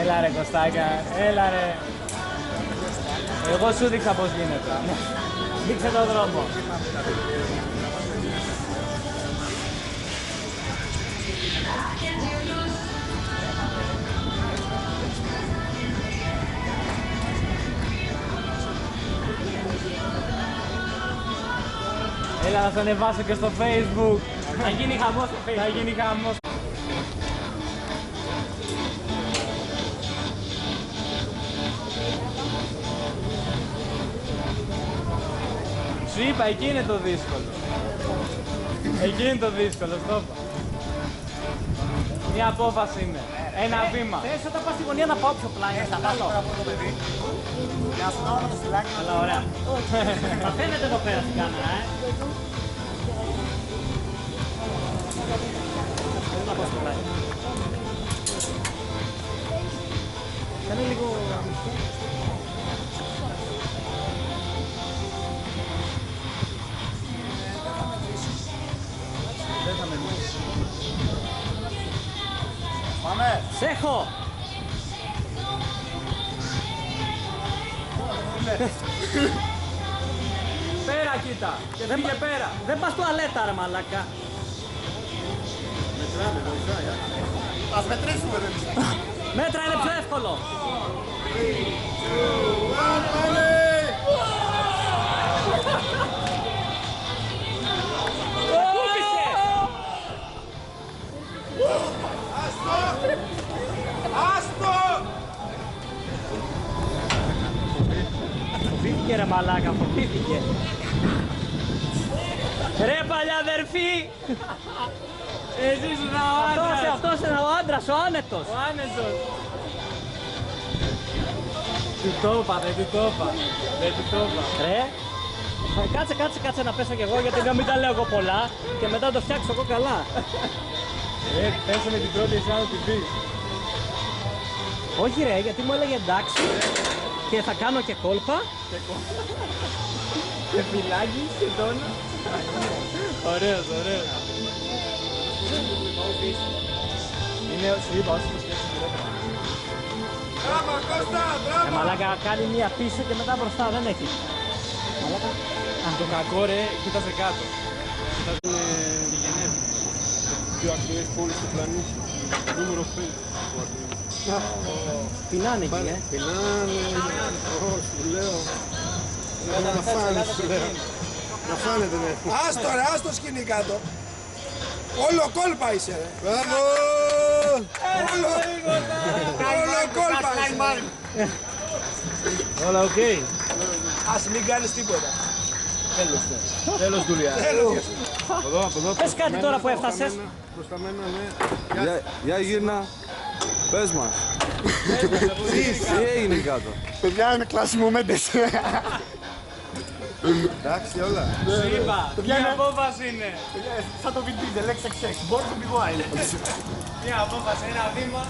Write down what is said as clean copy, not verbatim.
Έλα ρε Κωστάκα, έλα ρε. Εγώ σου δείξα πώς γίνεται. Δείξε τον δρόμο. Έλα να το ανεβάσω και στο Facebook. Θα γίνει χαμός στο Facebook. Θα γίνει χαμός. Σου είπα, εκεί είναι το δύσκολο. Εκεί είναι το δύσκολο, στο είπα. Μια απόφαση είναι. Ένα βήμα. Θες όταν πας στη γωνία να πάω πιο πλάι, θα βάλω. Για να σου δω το στυλάκι. Αλλά ωραία. Θα φαίνεται εδώ πέρα στην κάμερα, να πάω στο πλάι. Κάνε λίγο... Δεν θα με μίσει. Πάμε! Σ' έχω! Πέρα κοίτα! Και πήγε πέρα! Δεν πας τουαλέτα ρε μαλάκα! Μετράμε, βοηθάει. Ας μετρήσουμε ρε. Μέτρα είναι πιο εύκολο! 3, 2, 1, πάμε! Φοβήθηκε ρε μαλάκα, φοβήθηκε. Ρε παλιαδερφή! Εσύ ήσουν ο άντρας! Αυτός είναι ο άντρας, ο άνετος! Ο άνετος! Του το είπα, δεν του το είπα. Δεν του το είπα. Ρε, κάτσε να πέσω κι εγώ γιατί να μην τα λέω εγώ πολλά και μετά να το φτιάξω εγώ καλά. Ρε, πέσω με την πρώτη εσά να την πεις. Όχι ρε, γιατί μου έλεγε εντάξει και θα κάνω και κόλπα. Και φυλάκι και τόνο. Ωραίος, ωραίος. Είναι, σου είπα, όσο το σκέφτεσαι γρήγορα. Μπράβο Κώστα, μπράβο! Μαλάκα κάνει μία πίσω και μετά μπροστά, δεν έχει. Μαλάκα. Το κακό ρε, κοίταζε κάτω. Κοίταζε τη Γενέβη. Πιο ακραίες πόλεις του πλανήτη. Νούμερο 5 του Αθήνα. Πεινάνε εκεί, Πεινάνε, σου λέω. Να φάνε, σου λέω. Να φάνε δεν έχουν. Άστο ρε, άστο σκηνή κάτω. Όλο κόλπα είσαι ρε. Μπράβο! Όλο κόλπα είσαι. Όλα οκ. Ας μην κάνεις τίποτα. Τέλος δουλειά. Από εδώ. Πες κάτι τώρα που έφτασες. Προς τα μένα, ναι. Για γύρνα. Πες μας. Τι έγινε κάτω. Παιδιά είναι κλάσιμο μέντες. Εντάξει όλα. Σου είπα, μια απόφαση είναι. Σαν το VD, the Lex XX, born to be wild. Μια απόφαση, ένα βήμα.